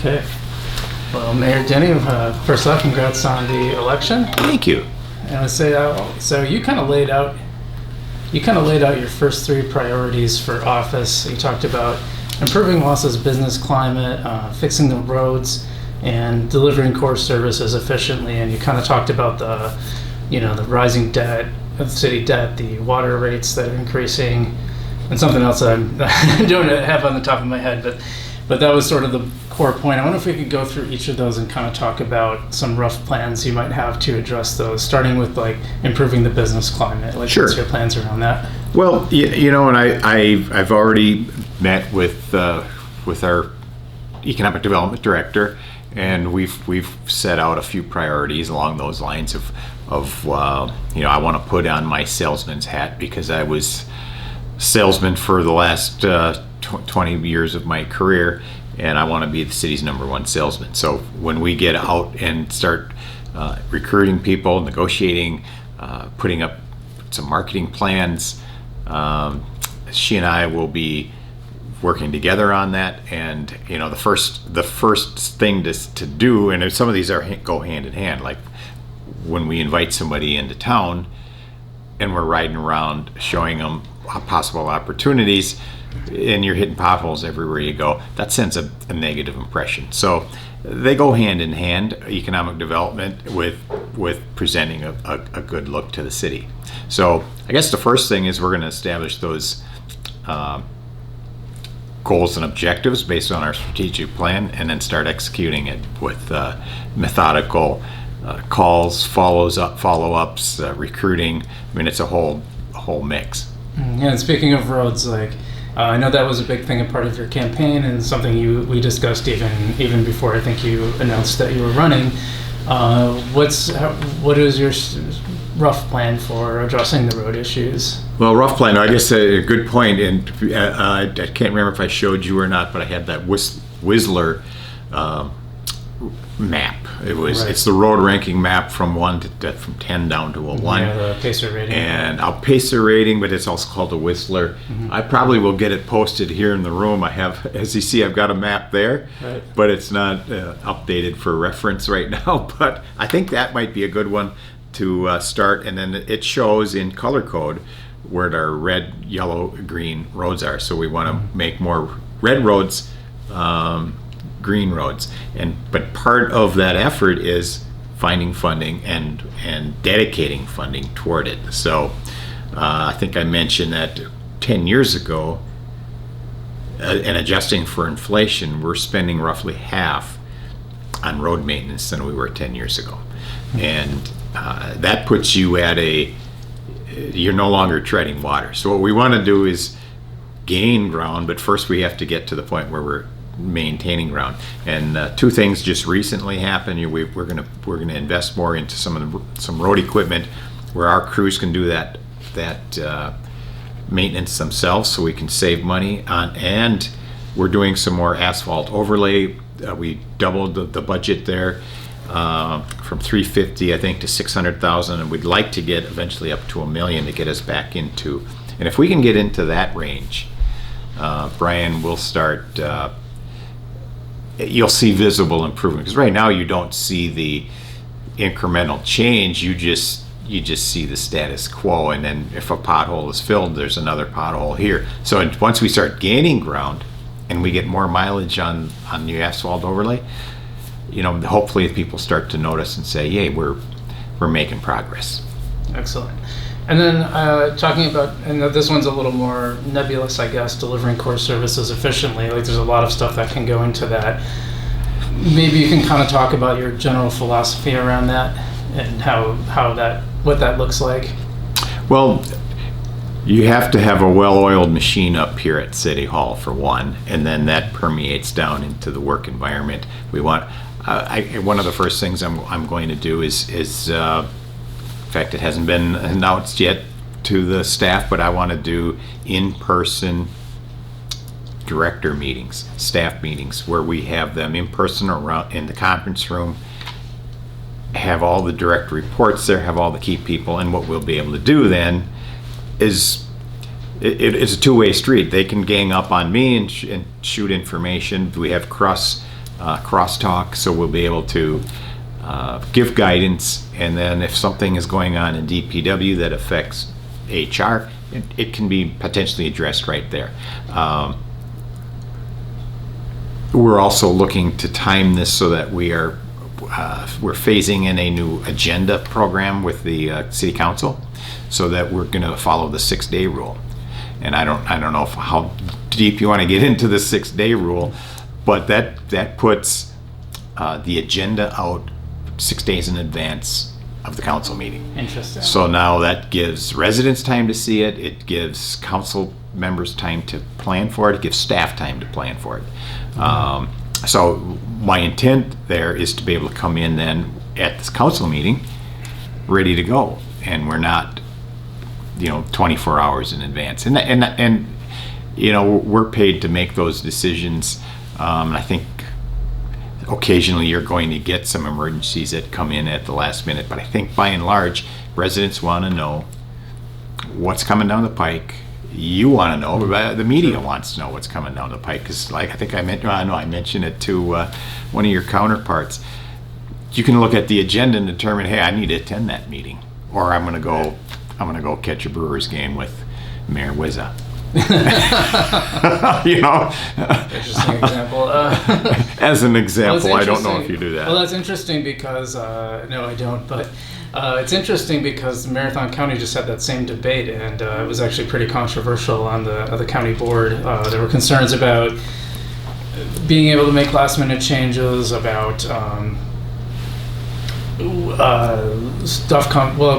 Okay. Well, Mayor Diny, first off, congrats on the election. Thank you. And I say, so you kind of laid out your first three priorities for office. You talked about improving Wausau's business climate, fixing the roads, and delivering core services efficiently. And you kind of talked about the rising debt, the city debt, the water rates that are increasing, and something else that I don't have on the top of my head, but that was sort of the core point. I wonder if we could go through each of those and kind of talk about some rough plans you might have to address those, starting with like improving the business climate. Like, Sure. What's your plans around that? Well, and I've already met with our economic development director, and we've set out a few priorities along those lines of I want to put on my salesman's hat, because I was salesman for the last 20 years of my career, and I want to be the city's #1 salesman. So when we get out and start recruiting people, negotiating, putting up some marketing plans, she and I will be working together on that. And the first thing to do, and some of these go hand in hand, like when we invite somebody into town and we're riding around showing them possible opportunities, and you're hitting potholes everywhere you go, that sends a negative impression. So they go hand in hand, economic development with presenting a good look to the city. So I guess the first thing is we're going to establish those goals and objectives based on our strategic plan, and then start executing it with methodical calls, follow-ups, recruiting. I mean, it's a whole mix. Yeah, and speaking of roads, I know that was a big thing, a part of your campaign, and something we discussed even before I think you announced that you were running. What is your rough plan for addressing the road issues? Well, rough plan, I guess a good point, and I can't remember if I showed you or not, but I had that Whistler map. It's the road ranking map from 10 down to a 1. Yeah, the pacer rating. And I'll pacer rating, but it's also called a Whistler. Mm-hmm. I probably will get it posted here in the room. I have, as you see, I've got a map there, right, but it's not updated for reference right now. But I think that might be a good one to start. And then it shows in color code where our red, yellow, green roads are. So we want to make more red roads, green roads, but part of that effort is finding funding and dedicating funding toward it. So I think I mentioned that 10 years ago, and adjusting for inflation, we're spending roughly half on road maintenance than we were 10 years ago. And that puts you at you're no longer treading water. So what we want to do is gain ground, but first we have to get to the point where we're maintaining ground. And two things just recently happened. We're gonna invest more into some road equipment where our crews can do that maintenance themselves, so we can save money on. And we're doing some more asphalt overlay. We doubled the budget there from $350,000 I think to $600,000, and we'd like to get eventually up to $1 million to get us back into. And if we can get into that range, Brian, we'll start. You'll see visible improvement, because right now you don't see the incremental change. You just see the status quo, and then if a pothole is filled, there's another pothole here. So once we start gaining ground and we get more mileage on the asphalt overlay, hopefully people start to notice and say, "Yay, we're making progress." Excellent. And then talking about, and this one's a little more nebulous, I guess, delivering core services efficiently. Like, there's a lot of stuff that can go into that. Maybe you can kind of talk about your general philosophy around that and what that looks like. Well, you have to have a well-oiled machine up here at City Hall, for one, and then that permeates down into the work environment. We want. One of the first things I'm going to do is in fact, it hasn't been announced yet to the staff, but I want to do in-person director meetings, staff meetings, where we have them in person around in the conference room, have all the direct reports there, have all the key people. And what we'll be able to do then is it's a two-way street. They can gang up on me and shoot information. We have cross crosstalk, so we'll be able to give guidance, and then if something is going on in DPW that affects HR, it can be potentially addressed right there. We're also looking to time this so that we're phasing in a new agenda program with the city council, so that we're going to follow the 6-day rule. And I don't know how deep you want to get into the 6-day rule, but that puts the agenda out 6 days in advance of the council meeting. Interesting. So now that gives residents time to see it. It gives council members time to plan for it. It gives staff time to plan for it. So my intent there is to be able to come in then at this council meeting ready to go, and we're not 24 hours in advance. And we're paid to make those decisions. I think occasionally you're going to get some emergencies that come in at the last minute, but I think by and large residents want to know what's coming down the pike. You want to know, but the media wants to know what's coming down the pike, because I think I mentioned it to one of your counterparts. You can look at the agenda and determine, hey, I need to attend that meeting, or I'm going to go catch a Brewers game with Mayor Wizza. Interesting example. As an example, well, I don't know if you do that. Well, that's interesting because no, I don't. But it's interesting because Marathon County just had that same debate, and it was actually pretty controversial on the county board. There were concerns about being able to make last-minute changes, about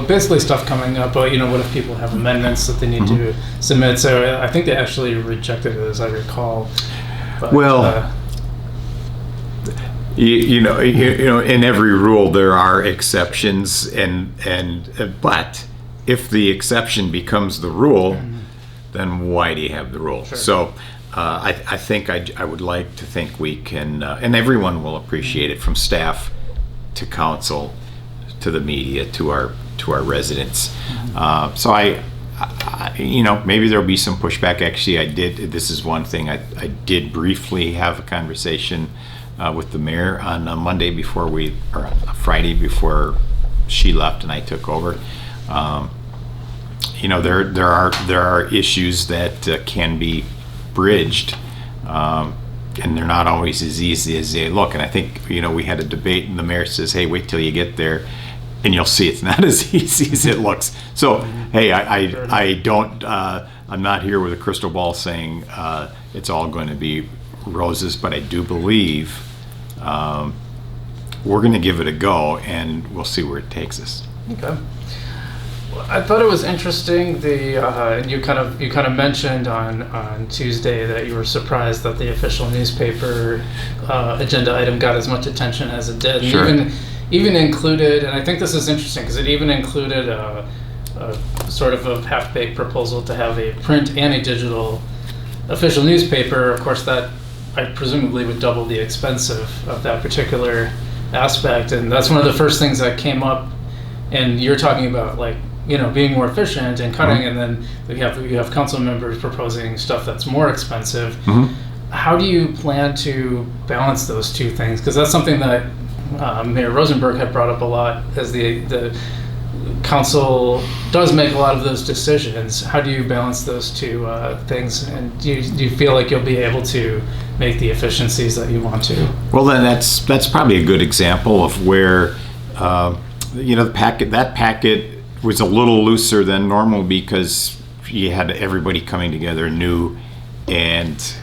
basically stuff coming up, but what if people have amendments that they need to submit? So I think they actually rejected it, as I recall. But, in every rule there are exceptions, but if the exception becomes the rule, then why do you have the rule? Sure. So I think I would like to think we can, and everyone will appreciate it, from staff to council to the media to our residents. So I maybe there'll be some pushback. Actually, this is one thing I did briefly have a conversation with the mayor on a Monday or a Friday before she left and I took over. There are issues that can be bridged, and they're not always as easy as they look. And I think we had a debate, and the mayor says, "Hey, wait till you get there, and you'll see it's not as easy as it looks." So, hey, I don't. I'm not here with a crystal ball saying it's all going to be roses, but I do believe we're going to give it a go, and we'll see where it takes us. Okay. Well, I thought it was interesting. You kind of mentioned on Tuesday that you were surprised that the official newspaper agenda item got as much attention as it did. And Sure. Even included, and I think this is interesting because it even included a sort of a half-baked proposal to have a print and a digital official newspaper. Of course, that I presumably would double the expense of that particular aspect, and that's one of the first things that came up. And you're talking about being more efficient and cutting, and then you have council members proposing stuff that's more expensive. How do you plan to balance those two things? Because that's something that Mayor Rosenberg had brought up a lot, as the council does make a lot of those decisions. How do you balance those two things, and do you feel like you'll be able to make the efficiencies that you want to? Well, then that's probably a good example of where that packet was a little looser than normal because you had everybody coming together new, and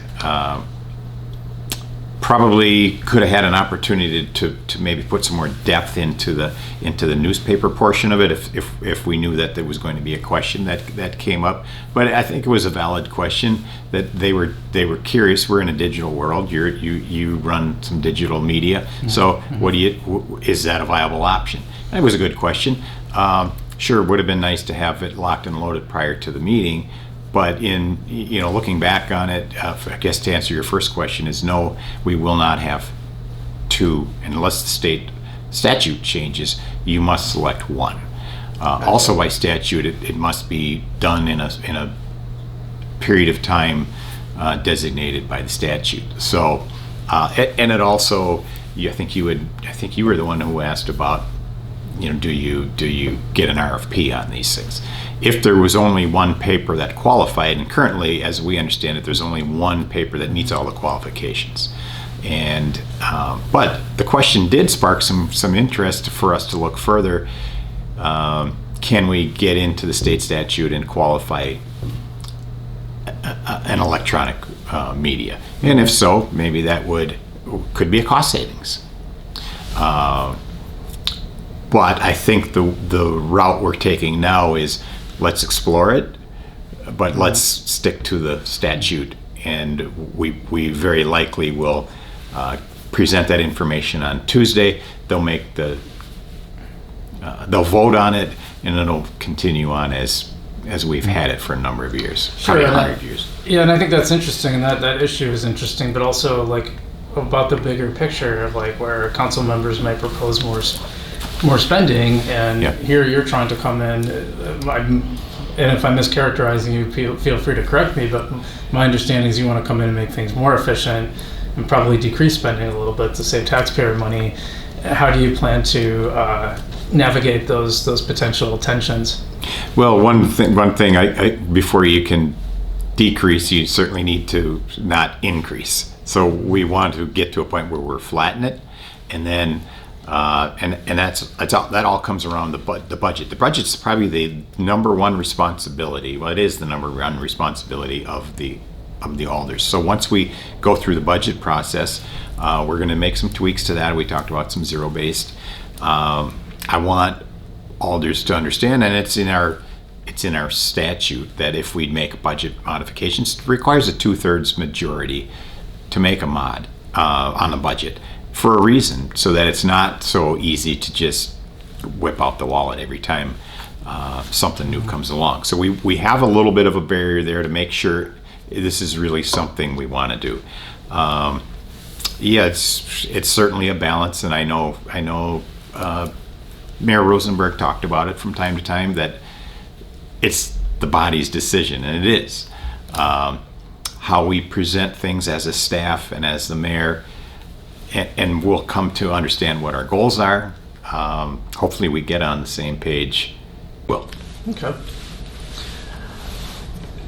probably could have had an opportunity to maybe put some more depth into the newspaper portion of it if we knew that there was going to be a question that came up. But I think it was a valid question that they were curious. We're in a digital world. You run some digital media, so is that a viable option? And it was a good question. Sure, it would have been nice to have it locked and loaded prior to the meeting. But in looking back on it, I guess to answer your first question is no, we will not have two unless the state statute changes. You must select one. Also, by statute, it must be done in a period of time designated by the statute. So And it also, I think you were the one who asked about, do you get an RFP on these things? If there was only one paper that qualified, and currently, as we understand it, there's only one paper that meets all the qualifications. And but the question did spark some interest for us to look further. Can we get into the state statute and qualify an electronic media? And if so, maybe that could be a cost savings. But I think the route we're taking now is, let's explore it, but let's stick to the statute, and we very likely will present that information on Tuesday. They'll vote on it, and it'll continue on as we've had it for a number of years, probably 100 years. Yeah, and I think that's interesting, and that issue is interesting, but also about the bigger picture of where council members might propose more spending, and here you're trying to come in. And if I'm mischaracterizing you, feel free to correct me, but my understanding is you want to come in and make things more efficient and probably decrease spending a little bit to save taxpayer money. How do you plan to navigate those potential tensions? Well, one thing, before you can decrease, you certainly need to not increase. So we want to get to a point where we're flatten it, and then that all comes around the budget. The budget's probably the number one responsibility. Well, it is the number one responsibility of the alders. So once we go through the budget process, we're going to make some tweaks to that. We talked about some zero-based. I want alders to understand, and it's in our statute, that if we make budget modifications, it requires a 2/3 majority to make a mod on the budget, for a reason, so that it's not so easy to just whip out the wallet every time something new comes along. So we have a little bit of a barrier there to make sure this is really something we want to do. It's certainly a balance, and I know Mayor Rosenberg talked about it from time to time, that it's the body's decision, and it is. How we present things as a staff and as the mayor, and we'll come to understand what our goals are. Hopefully we get on the same page. Okay.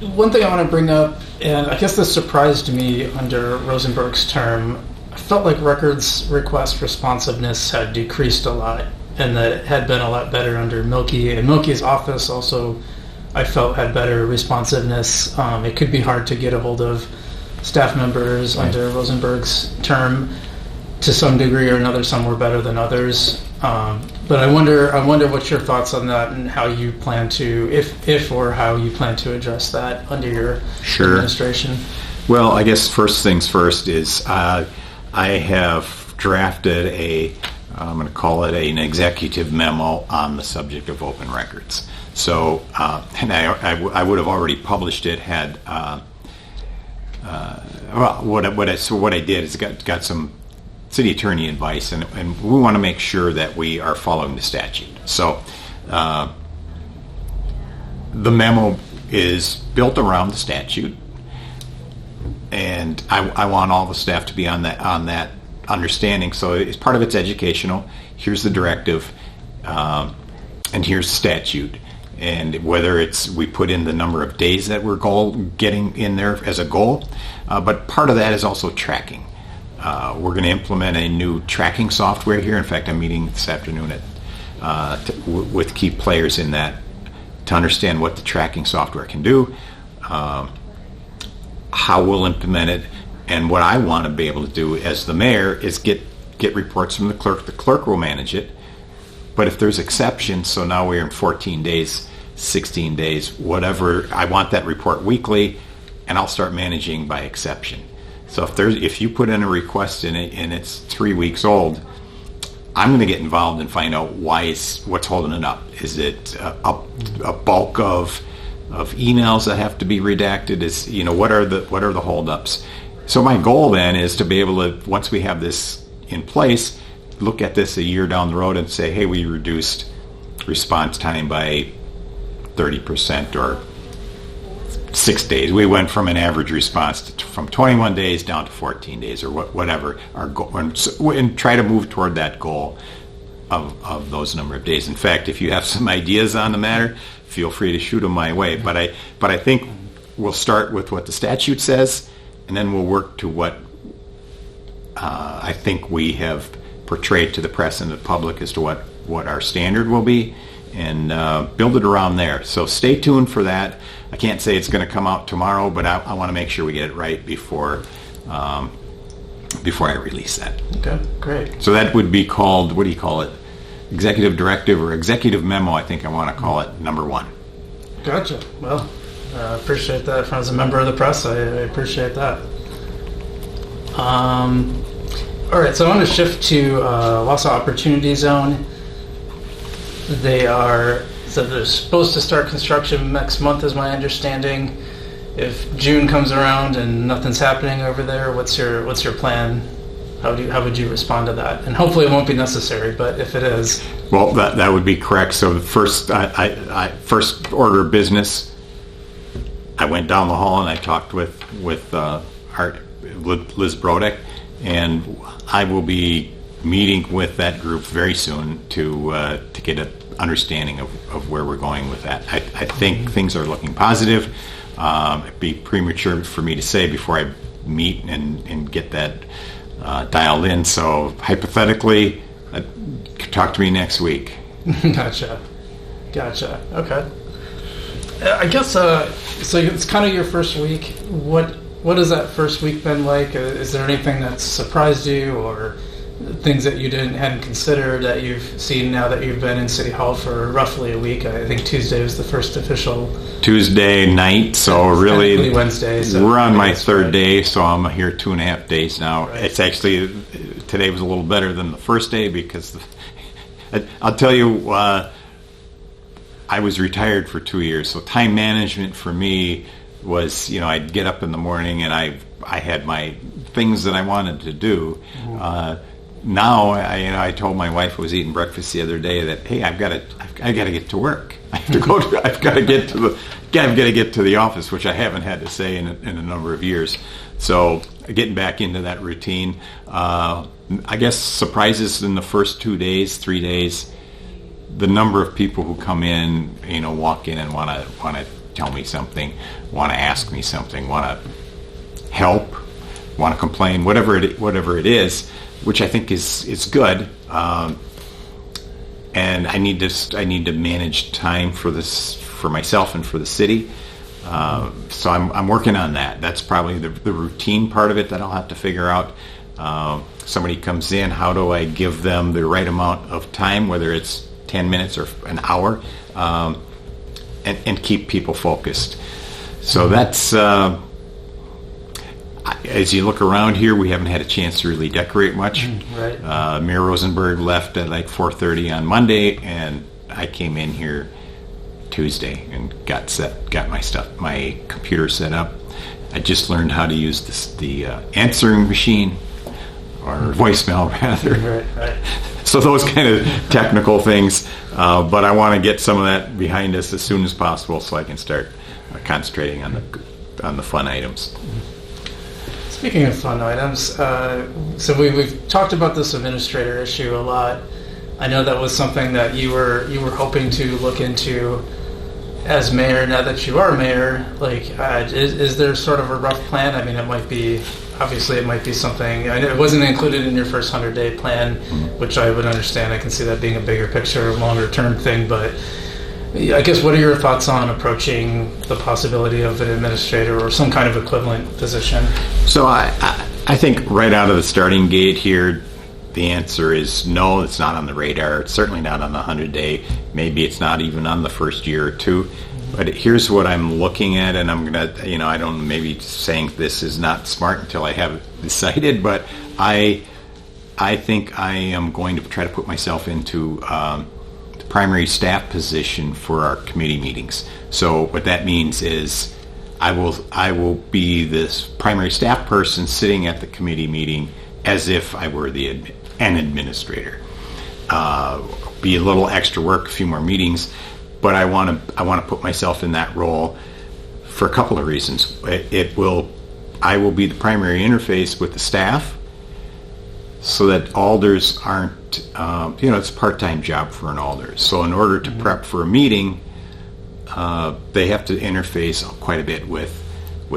One thing I want to bring up, and I guess this surprised me under Rosenberg's term, I felt like records request responsiveness had decreased a lot, and that it had been a lot better under Milky, and Milky's office also, I felt, had better responsiveness. It could be hard to get a hold of staff members under Rosenberg's term to some degree or another. Some were better than others. But I wonder what's your thoughts on that, and how you plan to, if or how you plan to address that under your administration. Well, I guess first things first is I have drafted I'm going to call it an executive memo on the subject of open records. So, and I would have already published it had. What I did is got some city attorney advice, and we want to make sure that we are following the statute. So, the memo is built around the statute, and I want all the staff to be on that understanding. So, it's part of it's educational. Here's the directive, and here's the statute. And whether we put in the number of days that we're getting in there as a goal, but part of that is also tracking. We're going to implement a new tracking software here. In fact, I'm meeting this afternoon with key players in that to understand what the tracking software can do, how we'll implement it, and what I want to be able to do as the mayor is get reports from the clerk. The clerk will manage it. But if there's exceptions, so now we're in 14 days, 16 days, whatever, I want that report weekly, and I'll start managing by exception. So if you put in a request in it and it's 3 weeks old, I'm going to get involved and find out what's holding it up. Is it a bulk of emails that have to be redacted? What are the holdups? So my goal then is to be able to, once we have this in place, look at this a year down the road and say, hey, we reduced response time by 30% or 6 days. We went from an average response from 21 days down to 14 days or whatever our goal, and try to move toward that goal of those number of days. In fact, if you have some ideas on the matter, feel free to shoot them my way. But I think we'll start with what the statute says, and then we'll work to what I think we have portrayed to the press and the public as to what our standard will be, and build it around there. So stay tuned for that. I can't say it's going to come out tomorrow, but I want to make sure we get it right before I release that. Okay, great. So that would be called, what do you call it? Executive directive or executive memo, I think I want to call it, number 1. Gotcha. Well, I appreciate that. As a member of the press, I appreciate that. All right, so I want to shift to Wausau Opportunity Zone. They're supposed to start construction next month, is my understanding. If June comes around and nothing's happening over there, what's your plan? How would you respond to that? And hopefully it won't be necessary, but if it is, well, that would be correct. So the first first order of business, I went down the hall and I talked with Liz Brodek, and I will be meeting with that group very soon to get an understanding of where we're going with that. I think things are looking positive. It'd be premature for me to say before I meet and get that dialed in. So hypothetically, talk to me next week. Gotcha. Okay. I guess so. It's kind of your first week. What has that first week been like? Is there anything that's surprised you, or things that you hadn't considered that you've seen now that you've been in City Hall for roughly a week? I think Tuesday was the first official Tuesday night, so really Wednesday. So we're on my third day, so I'm here 2.5 days now. Right. It's actually, today was a little better than the first day because I'll tell you, I was retired for 2 years, so time management for me was, I'd get up in the morning and I had my things that I wanted to do. Now, I told my wife I was eating breakfast the other day that, hey, I've got to get to work. I have to go. I've got to get to the office, which I haven't had to say in a number of years. So getting back into that routine. I guess surprises in the first 2 days, 3 days. The number of people who come in, walk in and want to tell me something, want to ask me something, want to help, want to complain, whatever it is, which I think is good. And I need to manage time for this, for myself and for the city. So I'm working on that. That's probably the routine part of it that I'll have to figure out. Somebody comes in, how do I give them the right amount of time, whether it's 10 minutes or an hour, and keep people focused. So that's, as you look around here, we haven't had a chance to really decorate much. Right. Mayor Rosenberg left at like 4:30 on Monday, and I came in here Tuesday and got my computer set up. I just learned how to use the answering machine, or voicemail rather. Right. So those kind of technical things, but I want to get some of that behind us as soon as possible, so I can start concentrating on the fun items. Speaking of fun items, so we've talked about this administrator issue a lot. I know that was something that you were hoping to look into as mayor. Now that you are mayor, is there sort of a rough plan? I mean, it might be something. I know it wasn't included in your first 100-day plan, which I would understand. I can see that being a bigger picture, longer term thing. But I guess, what are your thoughts on approaching the possibility of an administrator or some kind of equivalent position? So I think right out of the starting gate here, the answer is no, it's not on the radar. It's certainly not on the 100-day. Maybe it's not even on the first year or two. But here's what I'm looking at, and I'm going to, I don't, maybe saying this is not smart until I have it decided, but I think I am going to try to put myself into the primary staff position for our committee meetings. So what that means is I will be this primary staff person sitting at the committee meeting as if I were an administrator. Be a little extra work, a few more meetings, but I want to put myself in that role for a couple of reasons. I will be the primary interface with the staff, so that alders aren't, it's a part-time job for an alder. So in order to prep for a meeting, they have to interface quite a bit with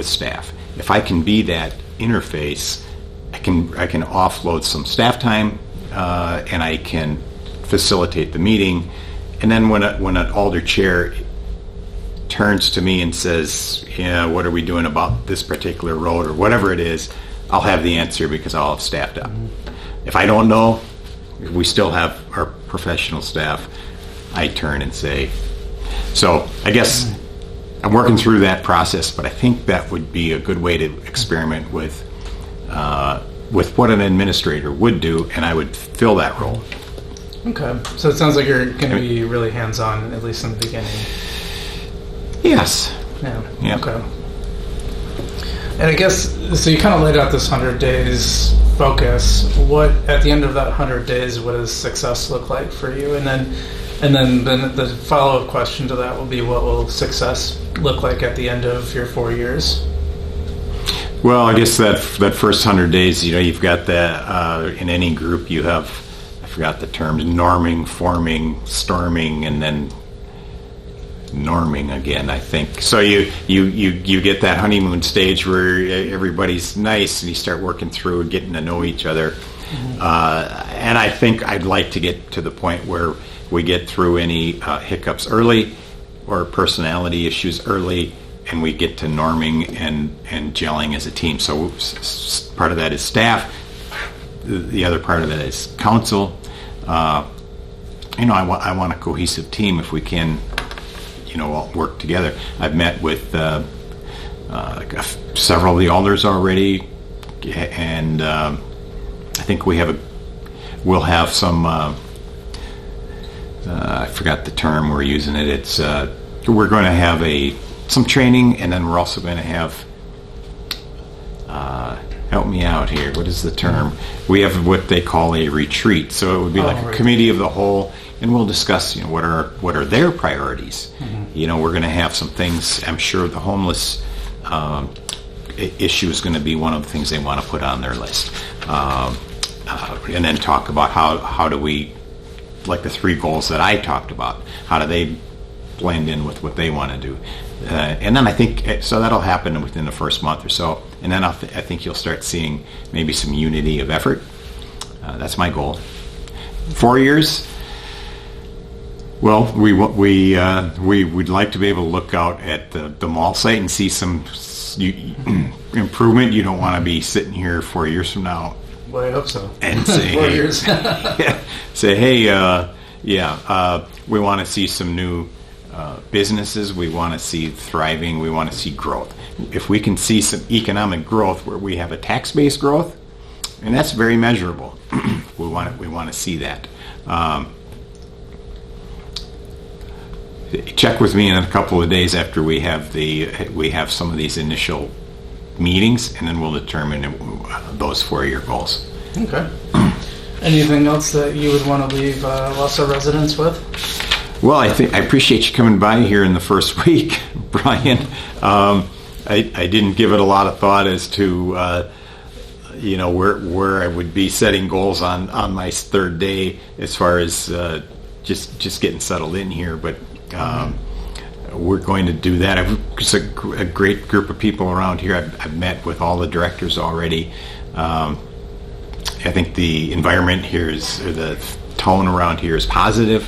staff. If I can be that interface, I can offload some staff time, and I can facilitate the meeting. And then when an alder chair turns to me and says, "Yeah, what are we doing about this particular road?" or whatever it is, I'll have the answer because I'll have staffed up. If I don't know, if we still have our professional staff, I turn and say. So I guess I'm working through that process, but I think that would be a good way to experiment with what an administrator would do, and I would fill that role. Okay, so it sounds like you're going to be really hands-on, at least in the beginning. Yes. Yeah. Okay. And I guess, so you kind of laid out this 100 days focus. What, at the end of that 100 days, what does success look like for you? And then the follow-up question to that will be, what will success look like at the end of your 4 years? Well, I guess that first 100 days, you've got that, in any group you have, I forgot the terms, norming, forming, storming, and then norming again, I think. So you get that honeymoon stage where everybody's nice and you start working through and getting to know each other. And I think I'd like to get to the point where we get through any hiccups early or personality issues early, and we get to norming and gelling as a team. So part of that is staff. The other part of it is council. I want a cohesive team if we can, all work together. I've met with several of the alders already, and I think we'll have some. I forgot the term we're using. It's we're going to have some training, and then we're also going to have. Help me out here. What is the term? We have what they call a retreat. So it would be like a committee of the whole, and we'll discuss, what are their priorities. We're going to have some things. I'm sure the homeless issue is going to be one of the things they want to put on their list, and then talk about how do we, like the 3 goals that I talked about, how do they blend in with what they want to do. And then I think, so that'll happen within the first month or so. And then I think you'll start seeing maybe some unity of effort. That's my goal. 4 years, well, we would like to be able to look out at the mall site and see some improvement. You don't want to be sitting here 4 years from now. Well, I hope so. And say, 4 years. Say, hey, we want to see some new businesses. We want to see thriving. We want to see growth. If we can see some economic growth where we have a tax-based growth, and that's very measurable, we want to see that. Check with me in a couple of days after we have some of these initial meetings, and then we'll determine those 4-year goals. Okay. Anything else that you would want to leave Wausau residents with? Well, I appreciate you coming by here in the first week, Brian. I didn't give it a lot of thought as to where I would be setting goals on my 3rd day as far as just getting settled in here, but we're going to do that. It's a great group of people around here. I've met with all the directors already. I think the environment here the tone around here is positive.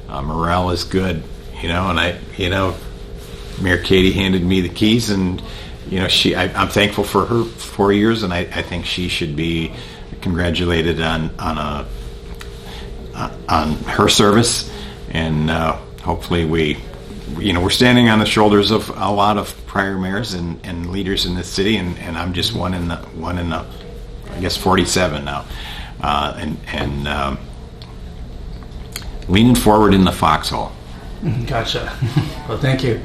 Morale is good, and Mayor Katie handed me the keys, and I'm thankful for her 4 years, and I think she should be congratulated on her service, and hopefully we're standing on the shoulders of a lot of prior mayors and leaders in this city, and I'm just one in the I guess 47 now, and leaning forward in the foxhole. Gotcha. Well, thank you.